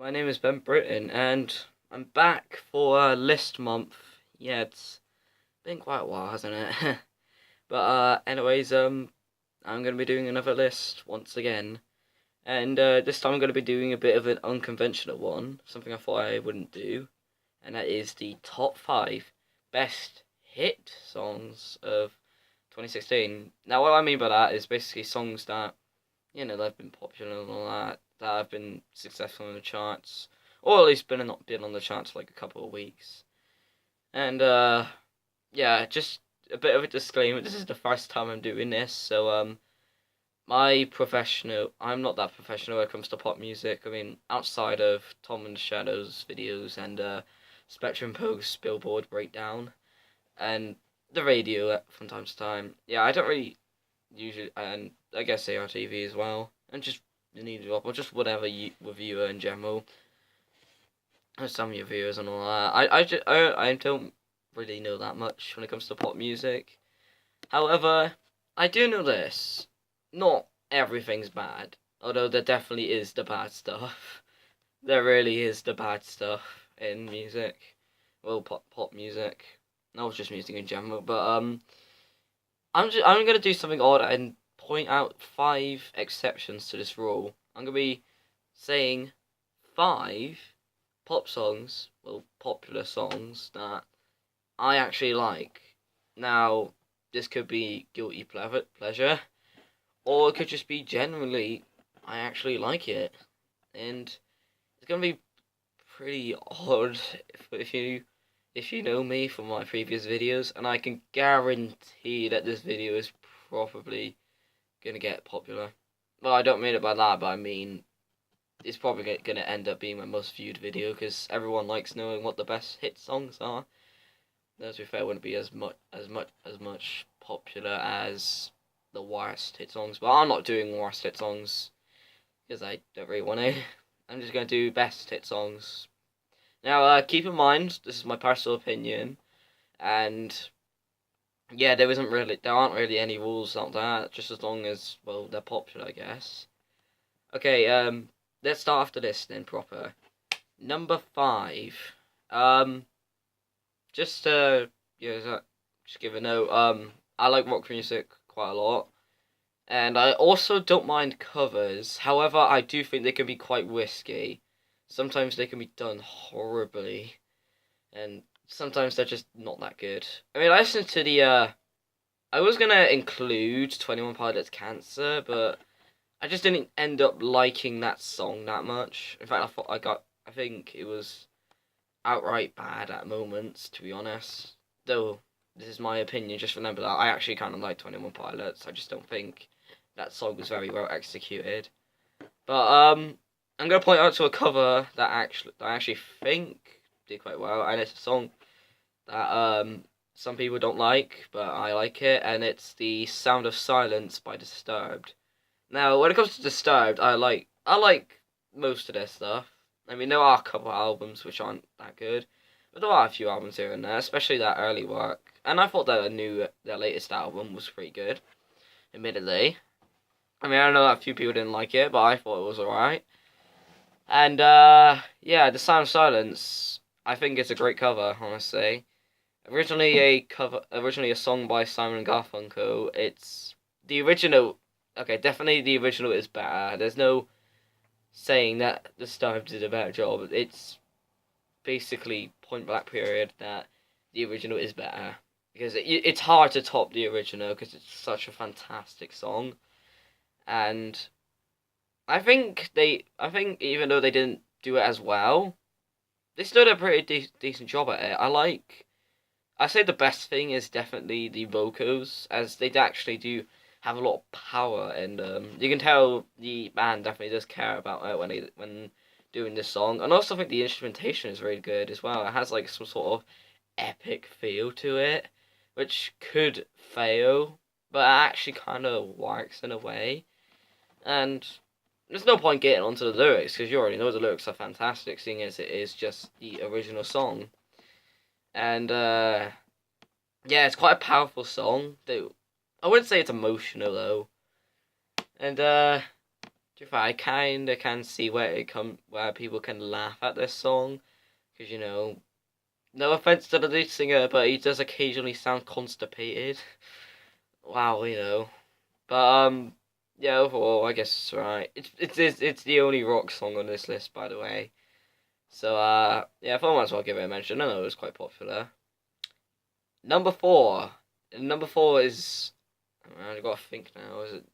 My name is Ben Britton, and I'm back for list month. Yeah, it's been quite a while, hasn't it? But I'm gonna be doing another list once again, and this time I'm gonna be doing a bit of an unconventional one, something I thought I wouldn't do, and that is the top five best hit songs of 2016. Now, what I mean by that is basically songs that they've been popular and all that have been successful in the charts, or at least been on the charts for like a couple of weeks. And yeah, just a bit of a disclaimer. This is the first time I'm doing this, so I'm not that professional when it comes to pop music. I mean, outside of Tom and the Shadows videos and Spectrum Post Billboard breakdown and the radio from time to time. Yeah, I don't really usually, and I guess ARTV as well, and just the need drop or just whatever reviewer in general. Some reviewers and all that. I don't really know that much when it comes to pop music. However, I do know this: not everything's bad. Although there definitely is the bad stuff. There really is the bad stuff in music. Well, pop music. Not just music in general, but I'm gonna do something odd and point out five exceptions to this rule. I'm gonna be saying five pop songs, well, popular songs that I actually like. Now, this could be guilty pleasure, or it could just be generally I actually like it, and it's gonna be pretty odd if you know me from my previous videos, and I can guarantee that this video is probably gonna get popular. Well, I don't mean it by that, but I mean it's probably gonna end up being my most viewed video because everyone likes knowing what the best hit songs are. As to be fair, it wouldn't be as much popular as the worst hit songs, but I'm not doing worst hit songs because I don't really want to. I'm just gonna do best hit songs. Now, keep in mind this is my personal opinion, and yeah, there aren't really any rules like that. Just as long as they're popular, I guess. Okay, let's start after this then proper. Number five. Um, just just give a note. I like rock music quite a lot, and I also don't mind covers. However, I do think they can be quite risky. Sometimes they can be done horribly, and sometimes they're just not that good. I mean, I listened to I was gonna include 21 Pilots Cancer, but I just didn't end up liking that song that much. In fact, I think it was outright bad at moments, to be honest. Though, this is my opinion, just remember that I actually kind of like 21 Pilots. I just don't think that song was very well executed. But, I'm going to point out to a cover that I actually think did quite well, and it's a song that, some people don't like, but I like it, and it's The Sound of Silence by Disturbed. Now, when it comes to Disturbed, I like most of their stuff. I mean, there are a couple of albums which aren't that good, but there are a few albums here and there, especially that early work. And I thought their latest album was pretty good, admittedly. I mean, I know that a few people didn't like it, but I thought it was alright. And yeah, The Sound of Silence, I think it's a great cover, honestly. Originally a song by Simon and Garfunkel. It's the original. Okay, definitely the original is better. There's no saying that the Disturbed did a better job. It's basically point blank period that the original is better because it's hard to top the original because it's such a fantastic song, and I think even though they didn't do it as well, they still did a pretty decent job at it. I say the best thing is definitely the vocals, as they actually do have a lot of power, and you can tell the band definitely does care about it when doing this song. And also, I think the instrumentation is really good as well. It has like some sort of epic feel to it, which could fail, but it actually kind of works in a way. And there's no point getting onto the lyrics because you already know the lyrics are fantastic, seeing as it is just the original song. And yeah, it's quite a powerful song. I wouldn't say it's emotional though. And be fair, I kinda can see where people can laugh at this song, because no offense to the lead singer, but he does occasionally sound constipated. Wow, But yeah, overall, I guess it's right. It's the only rock song on this list, by the way. So yeah, I thought I might as well give it a mention. I know it was quite popular. Number four. Number four is. I've got to think now. Is it?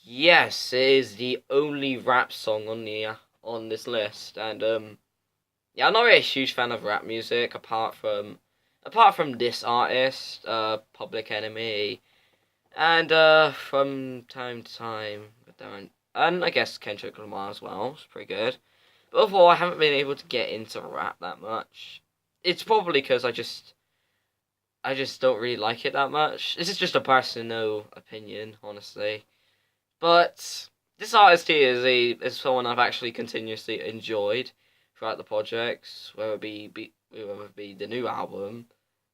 Yes, it is the only rap song on this list, and yeah, I'm not really a huge fan of rap music apart from this artist, Public Enemy, and from time to time, and I guess Kendrick Lamar as well. It's pretty good. But overall, I haven't been able to get into rap that much. It's probably because I just don't really like it that much. This is just a personal opinion, honestly. But this artist here is someone I've actually continuously enjoyed throughout the projects, whether it be the new album,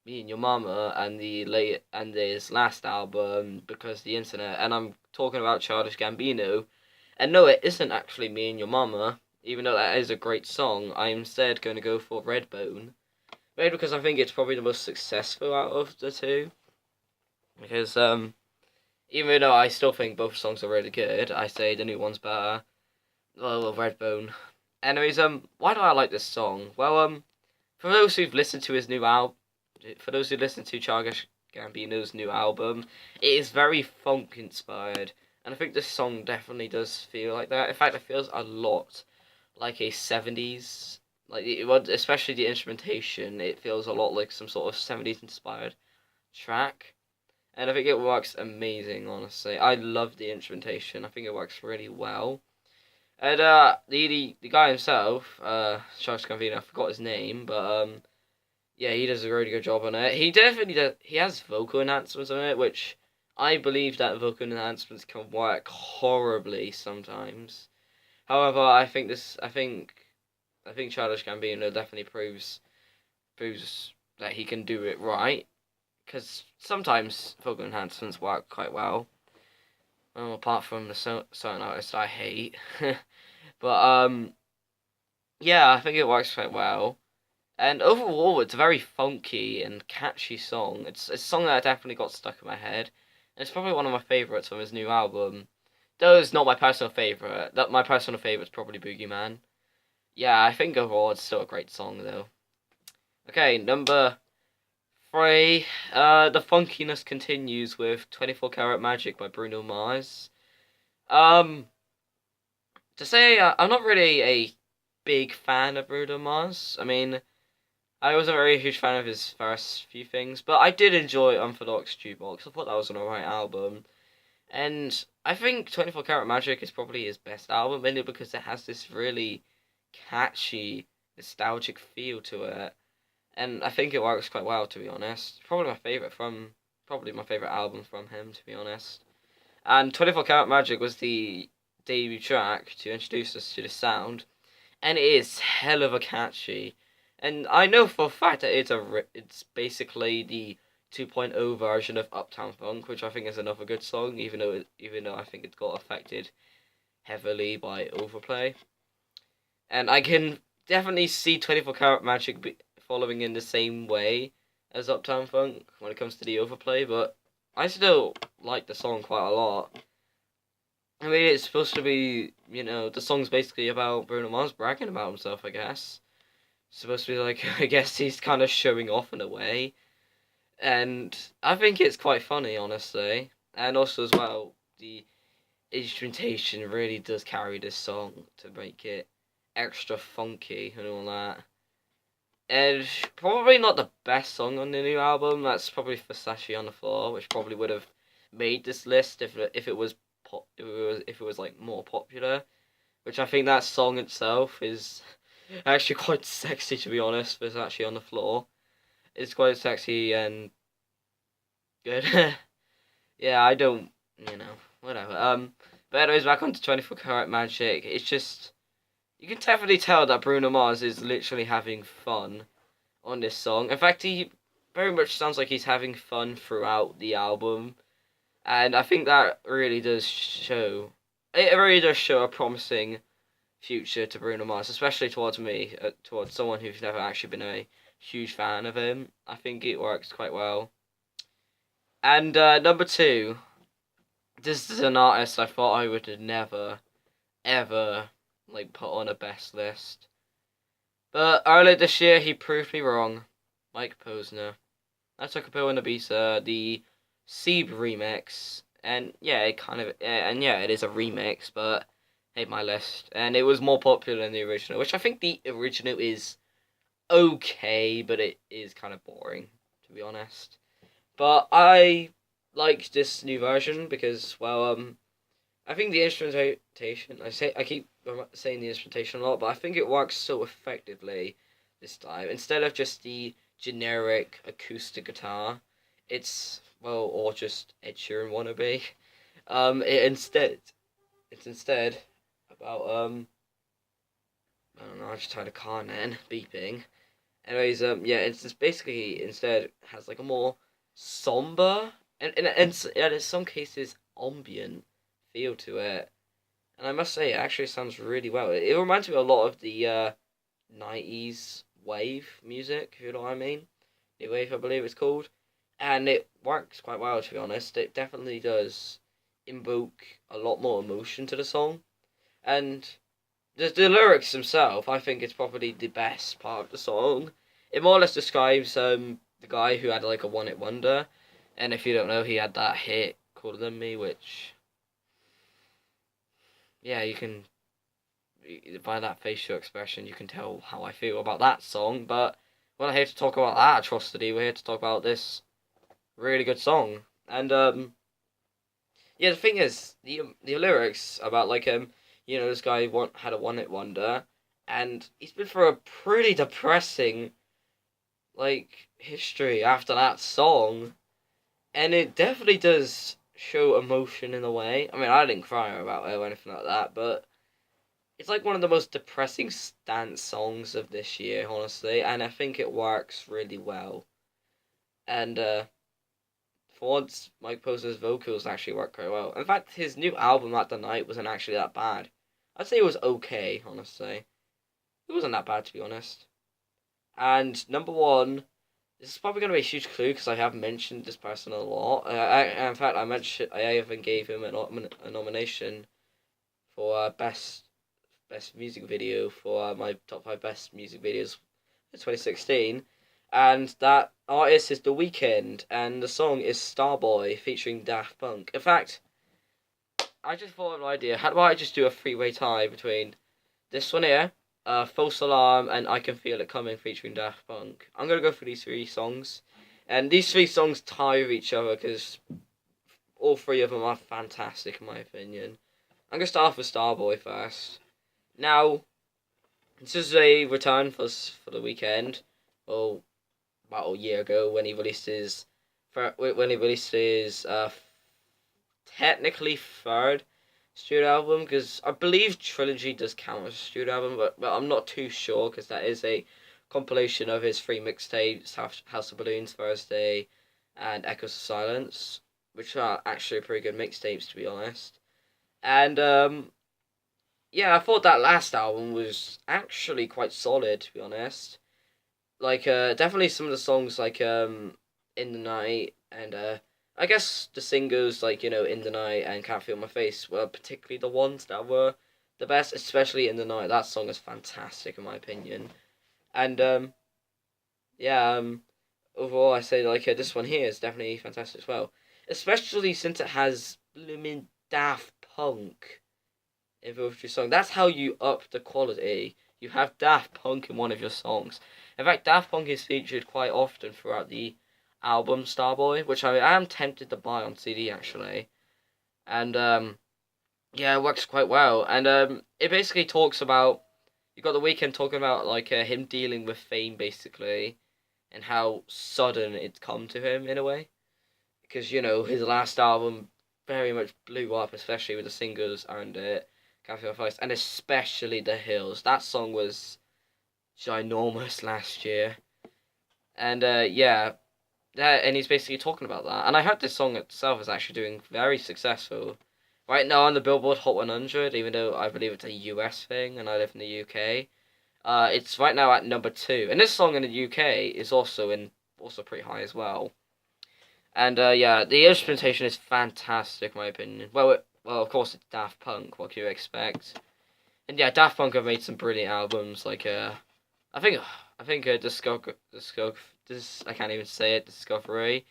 Me and Your Mama, and his last album, Because the Internet, and I'm talking about Childish Gambino. And no, it isn't actually Me and Your Mama, even though that is a great song. I'm instead going to go for Redbone, maybe because I think it's probably the most successful out of the two. Because even though I still think both songs are really good, I say the new one's better. Well, Redbone. Anyways, why do I like this song? Well, for those who've listened to his new album, for those who listen to Childish Gambino's new album, it is very funk inspired, and I think this song definitely does feel like that. In fact, it feels a lot like a 70s, especially the instrumentation. It feels a lot like some sort of 70s inspired track. And I think it works amazing, honestly. I love the instrumentation. I think it works really well. And the guy himself, Charles Gambino, I forgot his name, but yeah, he does a really good job on it. He definitely does. He has vocal enhancements on it, which I believe that vocal enhancements can work horribly sometimes. However, I think Childish Gambino definitely proves that he can do it right, because sometimes vocal enhancements work quite well. Well, apart from the certain artists I hate, but yeah, I think it works quite well. And overall, it's a very funky and catchy song. It's a song that definitely got stuck in my head, and it's probably one of my favorites from his new album. Though it's not my personal favorite. That my personal favorite is probably Boogeyman. Yeah, I think overall it's still a great song though. Okay, number three. The funkiness continues with 24 Karat Magic by Bruno Mars. Um, to say I'm not really a big fan of Bruno Mars. I mean, I wasn't really a huge fan of his first few things, but I did enjoy Unorthodox Jukebox. I thought that was an alright album. And I think 24 Karat Magic is probably his best album, mainly because it has this really catchy, nostalgic feel to it. And I think it works quite well, to be honest. Probably my favourite album from him, to be honest. And 24 Karat Magic was the debut track to introduce us to the sound, and it is hell of a catchy. And I know for a fact that it's basically the 2.0 version of Uptown Funk, which I think is another good song, even though I think it got affected heavily by overplay. And I can definitely see 24 Karat Magic following in the same way as Uptown Funk when it comes to the overplay, but I still like the song quite a lot. I mean, it's supposed to be, the song's basically about Bruno Mars bragging about himself, I guess. It's supposed to be like, I guess he's kind of showing off in a way. And I think it's quite funny, honestly. And also, as well, the instrumentation really does carry this song to make it extra funky and all that. And probably not the best song on the new album. That's probably Versace on the Floor, which probably would have made this list if it was like more popular. Which I think that song itself is actually quite sexy, to be honest. Versace on the Floor, it's quite sexy and good. Yeah, I don't, whatever. But anyways, back onto 24 Karat Magic. It's just, you can definitely tell that Bruno Mars is literally having fun on this song. In fact, he very much sounds like he's having fun throughout the album. And I think that really does show it really does show a promising future to Bruno Mars, especially towards me, towards someone who's never actually been a huge fan of him. I think it works quite well. And number two, this is an artist I thought I would never, ever like put on a best list. But earlier this year, he proved me wrong. Mike Posner. I took a pill in Ibiza, the Sieb remix, and yeah, it is a remix, but made my list, and it was more popular than the original, which I think the original is okay, but it is kind of boring, to be honest. But I like this new version because, well, I think the instrumentation. I keep saying the instrumentation a lot, but I think it works so effectively this time. Instead of just the generic acoustic guitar, it's or just Ed Sheeran wannabe. It's instead about I don't know. I just tried a car then beeping. Anyways, yeah, it's just basically instead has like a more somber and in some cases ambient feel to it. And I must say, it actually sounds really well. It reminds me a lot of the 90s wave music, if you know what I mean. New wave, I believe it's called. And it works quite well, to be honest. It definitely does invoke a lot more emotion to the song. And the lyrics themselves, I think it's probably the best part of the song. It more or less describes the guy who had like a one-hit wonder. And if you don't know, he had that hit, Cooler Than Me, which yeah, you can by that facial expression, you can tell how I feel about that song. But we're not here to talk about that atrocity. We're here to talk about this really good song. And yeah, the thing is, the lyrics about like this guy had a one hit wonder, and he's been through a pretty depressing like history after that song, and it definitely does show emotion in a way. I mean, I didn't cry about it or anything like that, but it's like one of the most depressing stance songs of this year, honestly, and I think it works really well. And for once, Mike Posner's vocals actually work quite well. In fact, his new album At the Night wasn't actually that bad. I'd say it was okay, honestly. It wasn't that bad, to be honest. And number one, this is probably going to be a huge clue because I have mentioned this person a lot. In fact, I even gave him a nomination for best music video for my top 5 best music videos for 2016. And that artist is The Weeknd, and the song is Starboy featuring Daft Punk. In fact, I just thought of an idea. How about I just do a three-way tie between this one here, False Alarm, and I Can Feel It Coming featuring Daft Punk. I'm going to go for these three songs. And these three songs tie with each other because all three of them are fantastic in my opinion. I'm going to start off with Starboy first. Now, this is a return for The Weeknd. Well, about a year ago when he released his technically third studio album, because I believe Trilogy does count as a studio album, but I'm not too sure because that is a compilation of his three mixtapes: House of Balloons, Thursday, and Echoes of Silence, which are actually pretty good mixtapes to be honest. And yeah, I thought that last album was actually quite solid to be honest. Like definitely some of the songs like In the Night and I guess the singles like In the Night and Can't Feel My Face were particularly the ones that were the best, especially In the Night. That song is fantastic in my opinion. And yeah, overall I say like this one here is definitely fantastic as well, especially since it has blooming Daft Punk in both your songs. That's how you up the quality. You have Daft Punk in one of your songs. In fact, Daft Punk is featured quite often throughout the album Starboy, which I am tempted to buy on CD actually. And yeah, it works quite well. And it basically talks about you got The Weeknd talking about like him dealing with fame basically, and how sudden it's come to him in a way, because his last album very much blew up, especially with the singles and it. Cafe Feist, and especially The Hills. That song was ginormous last year. And yeah, and he's basically talking about that. And I heard this song itself is actually doing very successful. right now on the Billboard Hot 100, even though I believe it's a US thing and I live in the UK. It's right now at number 2, and this song in the UK is also pretty high as well. And yeah, the instrumentation is fantastic, in my opinion. Well, of course it's Daft Punk. What can you expect? And yeah, Daft Punk have made some brilliant albums. Like I think I can't even say it. Discovery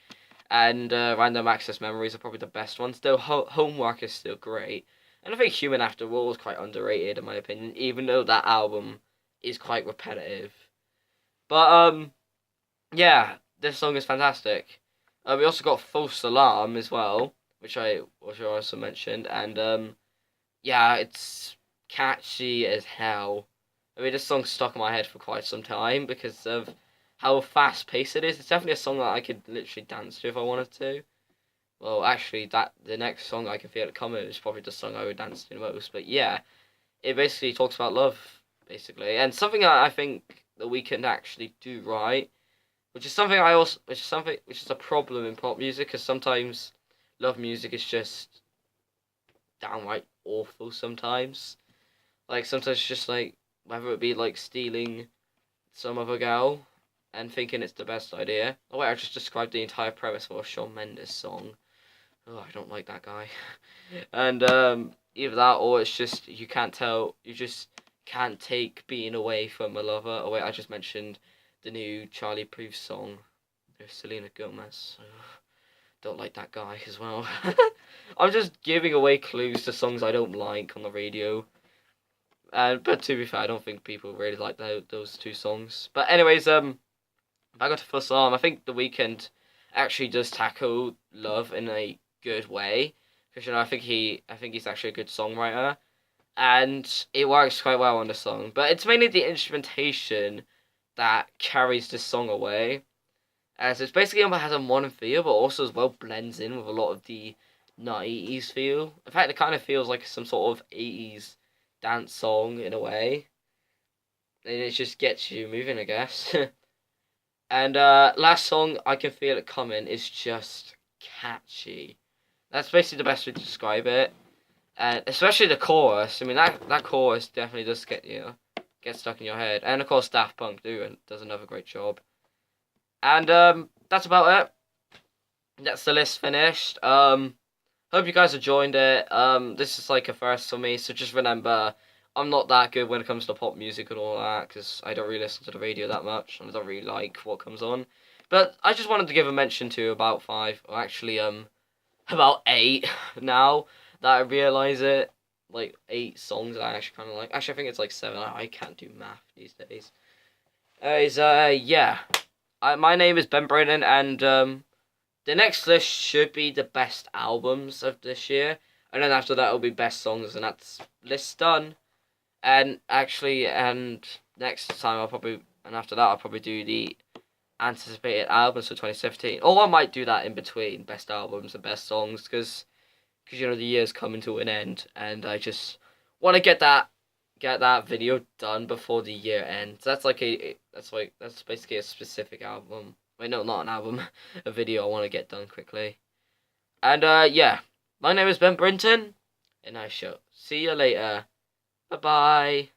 and Random Access Memories are probably the best ones. Though Homework is still great, and I think Human After All is quite underrated in my opinion. Even though that album is quite repetitive, but yeah, this song is fantastic. We also got False Alarm as well, which I also mentioned, and yeah, it's catchy as hell. I mean, this song's stuck in my head for quite some time because of how fast paced it is. It's definitely a song that I could literally dance to if I wanted to. Well, actually, the next song I can feel it coming is probably the song I would dance to the most. But yeah, it basically talks about love, basically, and something that I think that we can actually do right, which is a problem in pop music, because sometimes love music is just downright awful. Sometimes, like sometimes it's just like whether it be like stealing some other girl and thinking it's the best idea. Oh wait, I just described the entire premise of a Shawn Mendes song. Oh, I don't like that guy. And either that or it's just you just can't take being away from a lover. Oh wait, I just mentioned the new Charlie Puth song with Selena Gomez. Don't like that guy as well. I'm just giving away clues to songs I don't like on the radio. But to be fair, I don't think people really like those two songs. But anyways, back on to False Alarm. I think The Weeknd actually does tackle love in a good way, because I think he's actually a good songwriter, and it works quite well on the song. But it's mainly the instrumentation that carries the song away, as it's basically has a modern feel, but also as well blends in with a lot of the 90s feel. In fact, it kind of feels like some sort of 80s dance song in a way, and it just gets you moving, I guess. And last song, I Can Feel It Coming, is just catchy. That's basically the best way to describe it, and especially the chorus. I mean, that chorus definitely does get stuck in your head. And of course, Daft Punk does another great job. And that's about it. That's the list finished. Hope you guys enjoyed it. This is like a first for me, so just remember, I'm not that good when it comes to pop music and all that, because I don't really listen to the radio that much, and I don't really like what comes on. But I just wanted to give a mention to about 5, or actually about 8 now that I realise it. Like 8 songs that I actually kind of like. Actually, I think it's like 7. I can't do math these days. Yeah. My name is Ben Brennan, and the next list should be the best albums of this year, and then after that it'll be best songs, and that's list done. And actually, and next time after that I'll probably do the anticipated albums for 2017. Or I might do that in between best albums and best songs, because the year's coming to an end, and I just want to get that video done before the year ends. That's basically a specific album. Wait, no, not an album. A video I want to get done quickly. And yeah, my name is Ben Brinton, and I shall see you later. Bye bye.